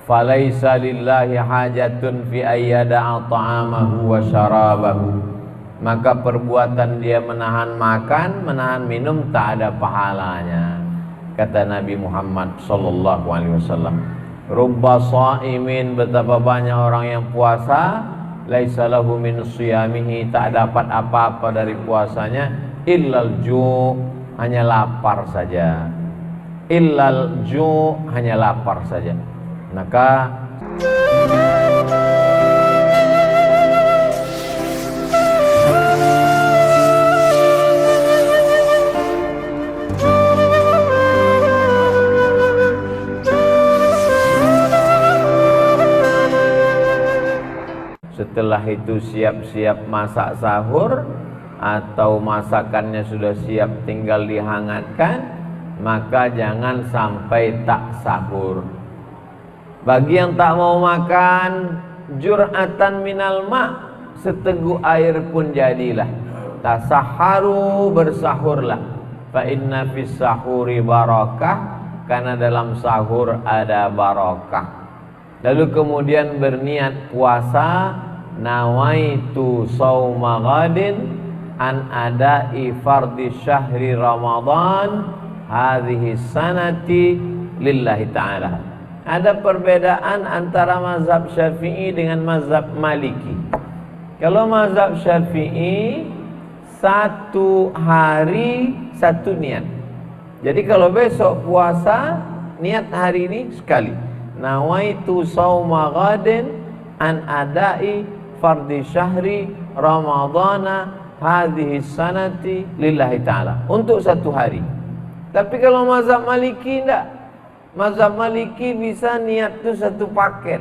falaisa lillahi hajatun fi ayyada'a ta'amahu wa syarabahu. Maka perbuatan dia menahan makan, menahan minum tak ada pahalanya. Kata Nabi Muhammad sallallahu alaihi wasallam, rubba sha'imin, betapa banyak orang yang puasa, laisa lahu min shiyamihi, tak dapat apa-apa dari puasanya, illal ju', hanya lapar saja. Illal ju', hanya lapar saja. Maka setelah itu siap-siap masak sahur, atau masakannya sudah siap tinggal dihangatkan, maka jangan sampai tak sahur. Bagi yang tak mau makan, jur'atan minal ma', seteguk air pun jadilah. Tasaharu, bersahurlah. Fa inna fis sahuri barakah, karena dalam sahur ada barakah. Lalu kemudian berniat puasa, nawaitu sauma ghadin an adai fardhi syahri Ramadan hadhihi sanati lillahi ta'ala. Ada perbedaan antara mazhab Syafi'i dengan mazhab Maliki. Kalau mazhab Syafi'i, satu hari satu niat. Jadi kalau besok puasa, niat hari ini sekali. Nawaitu sauma ghadin an adai fardhi syahri Ramadana hadhihi sanati lillahi ta'ala, untuk satu hari. Tapi kalau mazhab Maliki enggak. Mazhab Maliki bisa niat itu satu paket.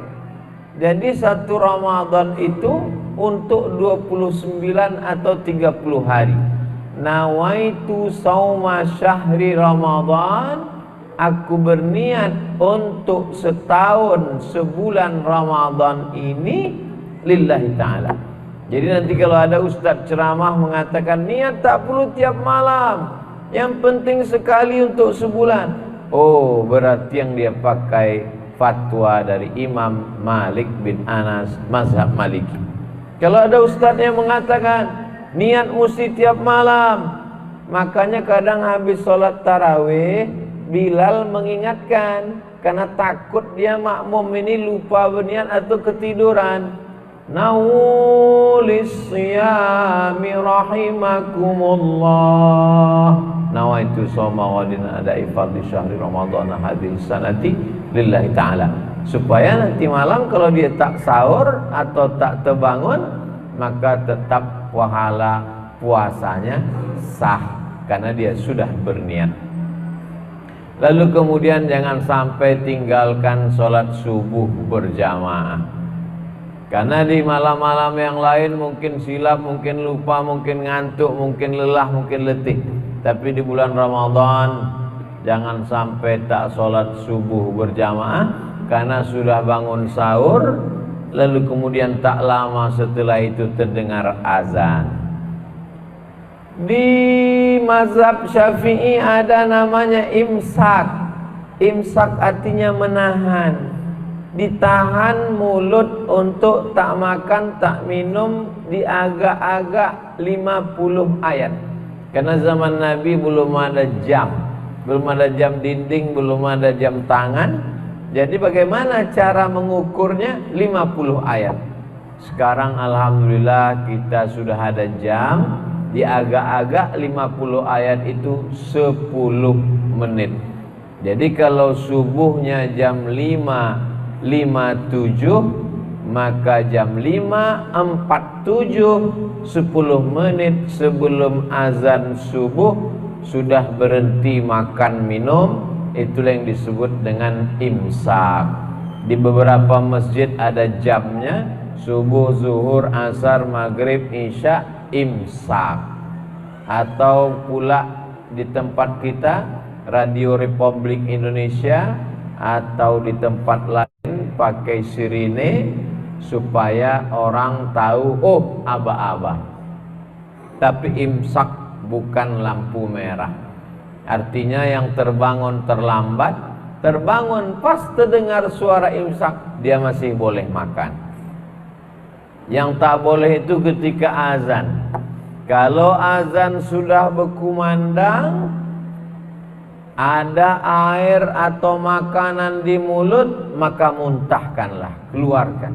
Jadi satu Ramadan itu untuk 29 atau 30 hari. Nawaitu sauma syahri Ramadan, aku berniat untuk setahun, sebulan Ramadan ini lillahi ta'ala. Jadi nanti kalau ada ustaz ceramah mengatakan niat tak perlu tiap malam, yang penting sekali untuk sebulan, oh berarti yang dia pakai fatwa dari Imam Malik bin Anas, mazhab Maliki. Kalau ada ustaz yang mengatakan niat mesti tiap malam, makanya kadang habis sholat tarawih Bilal mengingatkan, karena takut dia makmum ini lupa berniat atau ketiduran. Nawulis siyami rahimakumullah, nawaitu soma ghadin adai fardhi syahri Ramadana hadhihi sanati lillahi ta'ala. Supaya nanti malam kalau dia tak sahur atau tak terbangun, maka tetap pahala puasanya sah, karena dia sudah berniat. Lalu kemudian jangan sampai tinggalkan sholat subuh berjamaah. Karena di malam-malam yang lain mungkin silap, mungkin lupa, mungkin ngantuk, mungkin lelah, mungkin letih. Tapi di bulan Ramadan jangan sampai tak sholat subuh berjamaah, karena sudah bangun sahur, lalu kemudian tak lama setelah itu terdengar azan. Di mazhab Syafi'i ada namanya imsak. Imsak artinya menahan. Ditahan mulut untuk tak makan, tak minum di agak-agak 50 ayat. Karena zaman Nabi belum ada jam, belum ada jam dinding, belum ada jam tangan. Jadi bagaimana cara mengukurnya? 50 ayat. Sekarang alhamdulillah kita sudah ada jam. Di agak-agak 50 ayat itu 10 menit. Jadi kalau subuhnya jam 5.57, maka jam 5.47, 10 menit sebelum azan subuh sudah berhenti makan minum. Itulah yang disebut dengan imsak. Di beberapa masjid ada jamnya, subuh, zuhur, asar, maghrib, isya, imsak. Atau pula di tempat kita, Radio Republik Indonesia, atau di tempat lain pakai sirine supaya orang tahu, oh aba-aba. Tapi imsak bukan lampu merah. Artinya yang terbangun terlambat terbangun pas terdengar suara imsak, dia masih boleh makan. Yang tak boleh itu ketika azan. Kalau azan sudah berkumandang, ada air atau makanan di mulut, maka muntahkanlah, keluarkan.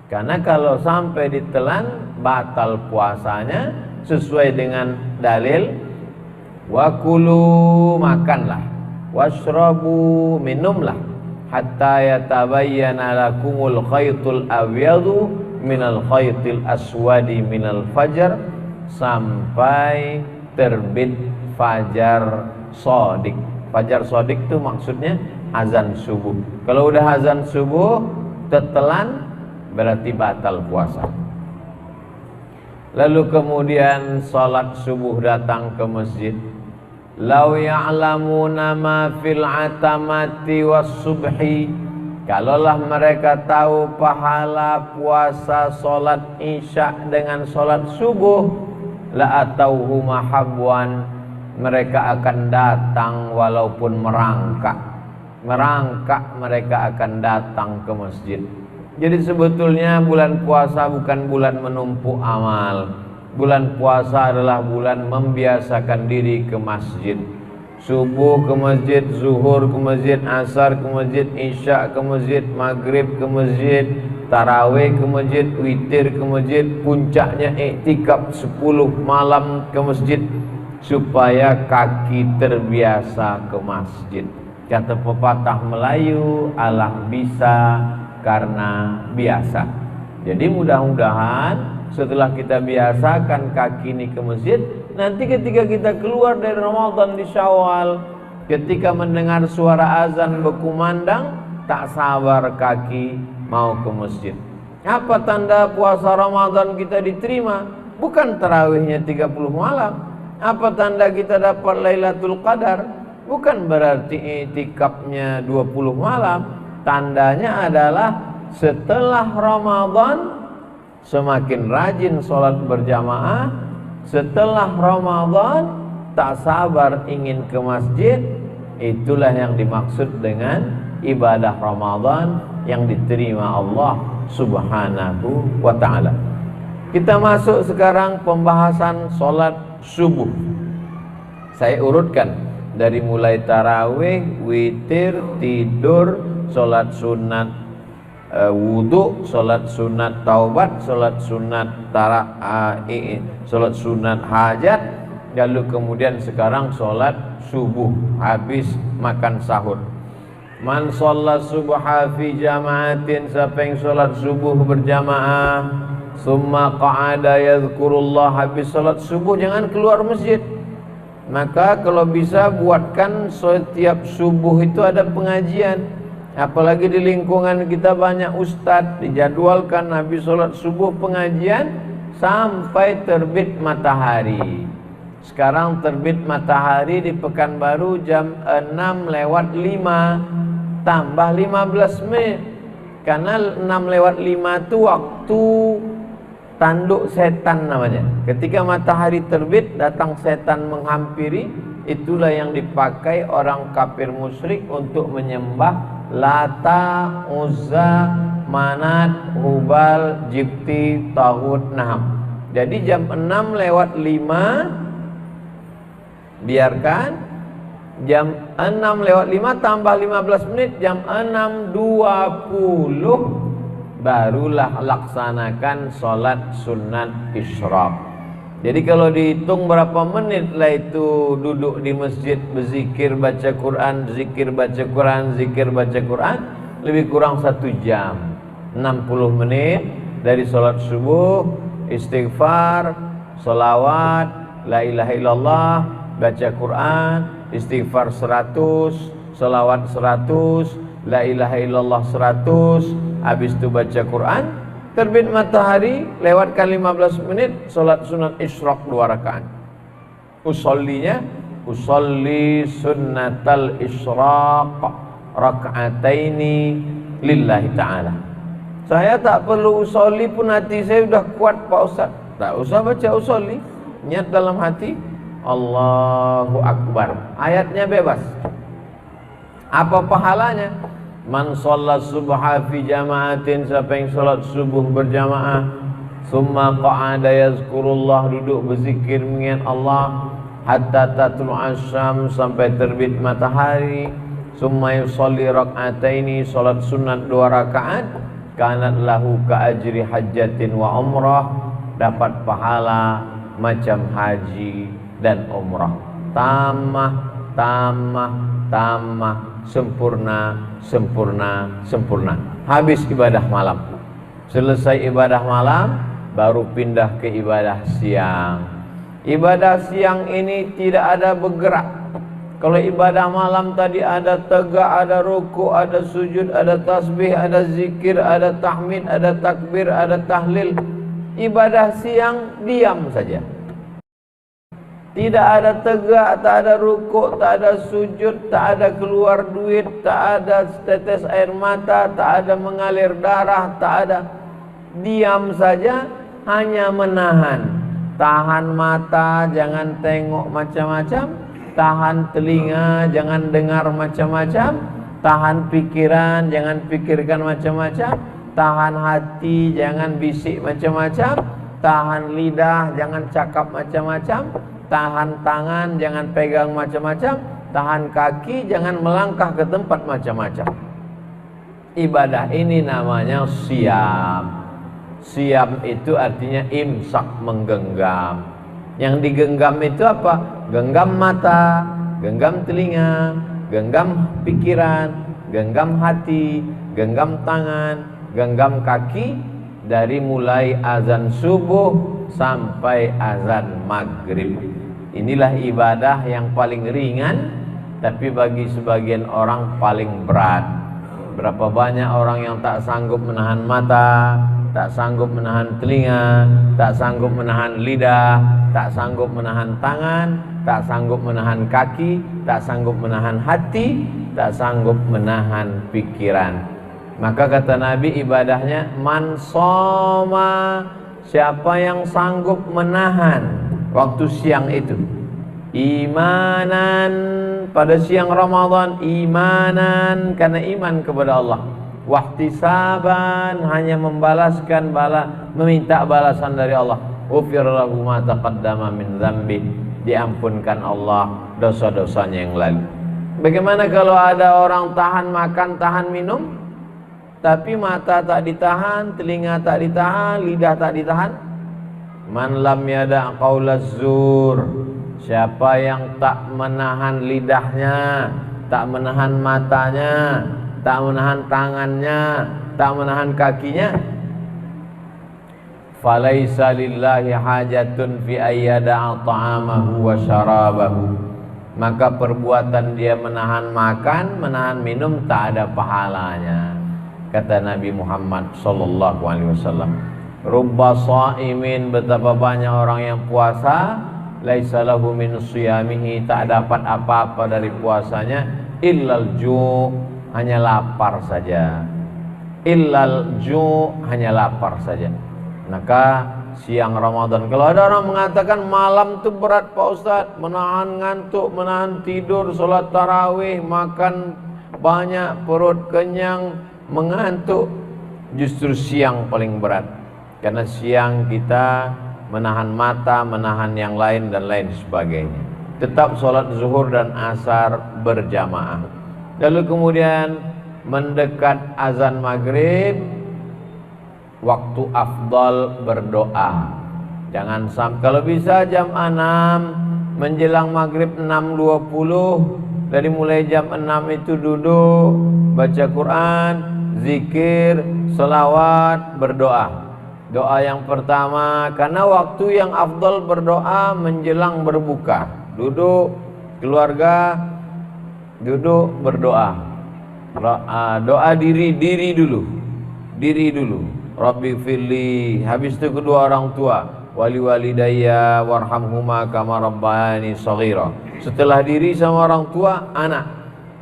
Karena kalau sampai ditelan, batal puasanya sesuai dengan dalil. Wa kulu, makanlah, washrabu, minumlah, hatta yatabayyana lakumul khaytul abyadu minal khaytil aswadi minal fajar, sampai terbit fajar sodik. Fajar sodik itu maksudnya azan subuh. Kalau udah azan subuh tertelan, berarti batal puasa. Lalu kemudian salat subuh, datang ke masjid. Lau ya'lamuna ma fil atamati was subhi, kalaulah mereka tahu pahala puasa salat isya dengan salat subuh, la atauhu mahabwan, mereka akan datang walaupun merangkak mereka akan datang ke masjid. Jadi sebetulnya bulan puasa bukan bulan menumpuk amal. Bulan puasa adalah bulan membiasakan diri ke masjid. Subuh ke masjid, zuhur ke masjid, asar ke masjid, isya ke masjid, maghrib ke masjid, tarawih ke masjid, witir ke masjid, puncaknya iktikaf 10 malam ke masjid, supaya kaki terbiasa ke masjid. Kata pepatah Melayu, alah bisa karena biasa. Jadi mudah-mudahan setelah kita biasakan kaki ini ke masjid, nanti ketika kita keluar dari Ramadan di Syawal, ketika mendengar suara azan berkumandang, tak sabar kaki mau ke masjid. Apa tanda puasa Ramadan kita diterima? Bukan tarawihnya 30 malam. Apa tanda kita dapat Lailatul Qadar? Bukan berarti i'tikafnya 20 malam. Tandanya adalah setelah Ramadan semakin rajin sholat berjamaah. Setelah Ramadan tak sabar ingin ke masjid. Itulah yang dimaksud dengan ibadah Ramadan yang diterima Allah Subhanahu wa ta'ala. Kita masuk sekarang pembahasan sholat subuh. Saya urutkan dari mulai tarawih, witir, tidur, sholat sunat wudu, sholat sunat taubat, sholat sunat sholat sunat hajat, lalu kemudian sekarang sholat subuh habis makan sahur. Man sholat subha fi jama'atin, siapa yang sholat subuh berjamaah, summa qa'ada yadhkurullah, habis sholat subuh jangan keluar masjid. Maka kalau bisa buatkan setiap subuh itu ada pengajian. Apalagi di lingkungan kita banyak ustadz, dijadwalkan habis sholat subuh pengajian sampai terbit matahari. Sekarang terbit matahari di Pekanbaru jam 6:05 tambah 15 menit. Karena 6:05 itu waktu tanduk setan namanya. Ketika matahari terbit, datang setan menghampiri. Itulah yang dipakai orang kafir musyrik untuk menyembah Lata, Uzza, Manat, Hubal, Jibti, Taghut, Naham. Jadi jam 6:05 biarkan, jam 6:05 tambah 15 menit, jam 6:20 barulah laksanakan sholat sunat isyraq. Jadi kalau dihitung berapa menit lah itu duduk di masjid berzikir baca Quran, zikir baca Quran, zikir baca Quran, lebih kurang 1 jam. 60 menit dari sholat subuh, istighfar, sholawat, la ilaha illallah, baca Quran, istighfar 100, sholawat 100, la ilaha illallah 100, habis itu baca Quran. Terbit matahari, lewatkan 15 menit, sholat sunat isyraq 2 rakaat. Usollinya, usolli sunnatal isyraq raka'ataini lillahi ta'ala. Saya tak perlu usolli pun hati saya sudah kuat Pak Ustaz. Tak usah baca usolli, niat dalam hati Allahu Akbar. Ayatnya bebas. Apa pahalanya? Man shalla subha fi jama'atin, siapa yang salat subuh berjamaah, summa qa'ada yazkurullah, duduk berzikir mengingat Allah, hatta tatlu asyam, sampai terbit matahari, summa yusalli rak'ataini, salat sunat 2 rakaat, kanat lahu ka ajri hajjatin wa umrah, dapat pahala macam haji dan umrah. Tamah, tamah, tamah, sempurna, sempurna, sempurna. Habis ibadah malam. Selesai ibadah malam, baru pindah ke ibadah siang. Ibadah siang ini tidak ada bergerak. Kalau ibadah malam tadi ada tegak, ada ruku, ada sujud, ada tasbih, ada zikir, ada tahmid, ada takbir, ada tahlil. Ibadah siang diam saja. Tidak ada tegak, tak ada rukuk, tak ada sujud, tak ada keluar duit, tak ada tetes air mata, tak ada mengalir darah, tak ada. Diam saja, hanya menahan. Tahan mata, jangan tengok macam-macam. Tahan telinga, jangan dengar macam-macam. Tahan pikiran, jangan pikirkan macam-macam. Tahan hati, jangan bisik macam-macam. Tahan lidah, jangan cakap macam-macam. Tahan tangan, jangan pegang macam-macam. Tahan kaki, jangan melangkah ke tempat macam-macam. Ibadah ini namanya siam. Siam itu artinya imsak, menggenggam. Yang digenggam itu apa? Genggam mata, genggam telinga, genggam pikiran, genggam hati, genggam tangan, genggam kaki, dari mulai azan subuh sampai azan maghrib. Inilah ibadah yang paling ringan, tapi bagi sebagian orang paling berat. Berapa banyak orang yang tak sanggup menahan mata, tak sanggup menahan telinga, tak sanggup menahan lidah, tak sanggup menahan tangan, tak sanggup menahan kaki, tak sanggup menahan hati, tak sanggup menahan pikiran. Maka kata Nabi, ibadahnya man shoma, siapa yang sanggup menahan waktu siang itu, imanan, pada siang Ramadan, imanan karena iman kepada Allah, wahtisaban, hanya membalaskan meminta balasan dari Allah, ufir lahu ma taqaddama min dzambi, diampunkan Allah dosa-dosanya yang lalu. Bagaimana kalau ada orang tahan makan, tahan minum, tapi mata tak ditahan, telinga tak ditahan, lidah tak ditahan? Man lam yada' qaulaz zur, siapa yang tak menahan lidahnya, tak menahan matanya, tak menahan tangannya, tak menahan kakinya, falaisa lillahi hajatun fi ayyada'a ta'amahu wa syarabahu, maka perbuatan dia menahan makan, menahan minum tak ada pahalanya. Kata Nabi Muhammad sallallahu alaihi wasallam, rubba shaimin, betapa banyak orang yang puasa, laisa lahu min shiyamihi, tak dapat apa-apa dari puasanya, illal ju', hanya lapar saja. Illal ju', hanya lapar saja. Maka siang Ramadan, kalau ada orang mengatakan malam itu berat Pak Ustaz, menahan ngantuk, menahan tidur, sholat tarawih, makan banyak, perut kenyang, mengantuk, justru siang paling berat. Karena siang kita menahan mata, menahan yang lain dan lain sebagainya. Tetap sholat zuhur dan asar berjamaah. Lalu kemudian mendekat azan maghrib, waktu afdal berdoa. Jangan sampai, kalau bisa jam 6 menjelang maghrib 6.20, dari mulai jam 6 itu duduk baca Quran, zikir, selawat, berdoa. Doa yang pertama, karena waktu yang afdal berdoa menjelang berbuka. Duduk keluarga, duduk berdoa. Doa diri dulu. Diri dulu. Rabbi firli, habis itu kedua orang tua, wali walidayya warhamhuma kama rabbayani shaghira. Setelah diri sama orang tua, anak,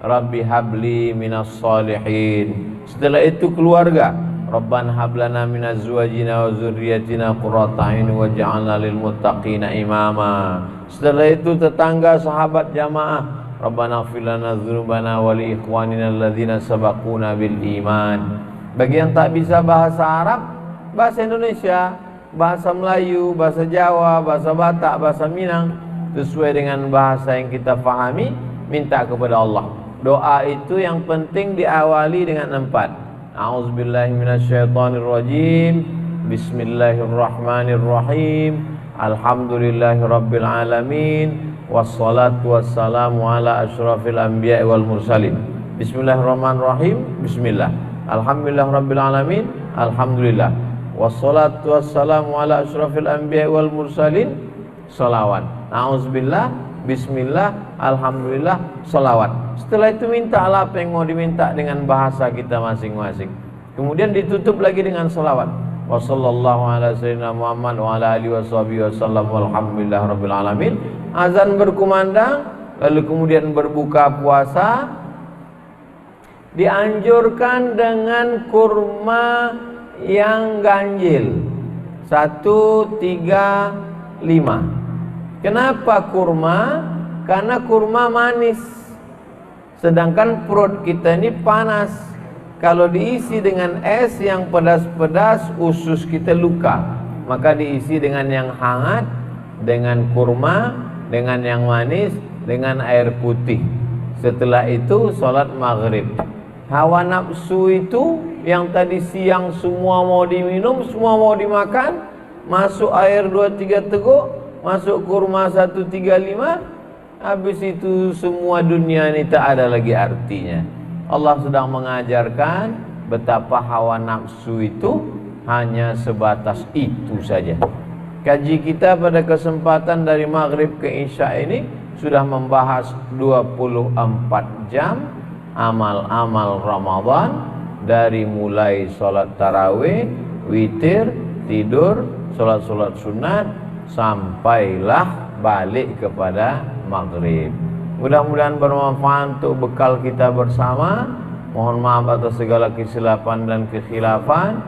Rabbi habli minas shalihin. Setelah itu keluarga, Rabbana hablana min azwajina wa dzurriyyatina qurrata a'yun waj'alna lil muttaqina imama. Setelah itu tetangga, sahabat, jamaah, Rabbana ighfir lana dzunubana wa li ikhwanina alladzina sabaquna bil iman. Bagi yang tak bisa bahasa Arab, bahasa Indonesia, bahasa Melayu, bahasa Jawa, bahasa Batak, bahasa Minang, sesuai dengan bahasa yang kita fahami, minta kepada Allah. Doa itu yang penting diawali dengan 4. A'udzubillahi minasyaitonirrajim. Bismillahirrahmanirrahim. Alhamdulillahirabbil alamin. Wassalatu wassalamu ala asyrafil anbiya'i wal mursalin. Bismillahirrahmanirrahim. Bismillah. Alhamdulillahirabbil alamin. Alhamdulillah. Wassalatu wassalamu ala asyrafil anbiya'i wal mursalin. Shalawat. A'udzubillah, bismillah, alhamdulillah, shalawat. Setelah itu mintalah apa yang mau diminta dengan bahasa kita masing-masing. Kemudian ditutup lagi dengan shalawat. Wassallallahu ala sayyidina Muhammad wa ala alihi wasallam walhamdulillahirabbil alamin. Azan berkumandang, lalu kemudian berbuka puasa. Dianjurkan dengan kurma yang ganjil 1, 3, 5. Kenapa kurma? Karena kurma manis, sedangkan perut kita ini panas. Kalau diisi dengan es yang pedas-pedas, usus kita luka. Maka diisi dengan yang hangat, dengan kurma, dengan yang manis, dengan air putih. Setelah itu sholat maghrib. Hawa nafsu itu yang tadi siang semua mau diminum, semua mau dimakan, masuk air 2-3 teguk, masuk kurma 1-3-5, habis itu semua dunia ini tak ada lagi artinya. Allah sedang mengajarkan betapa hawa nafsu itu hanya sebatas itu saja. Kaji kita pada kesempatan dari maghrib ke isya ini sudah membahas 24 jam amal-amal Ramadan, dari mulai sholat tarawih, witir, tidur, sholat-sholat sunat, sampailah balik kepada maghrib. Mudah-mudahan bermanfaat untuk bekal kita bersama. Mohon maaf atas segala kesilapan dan kekhilafan.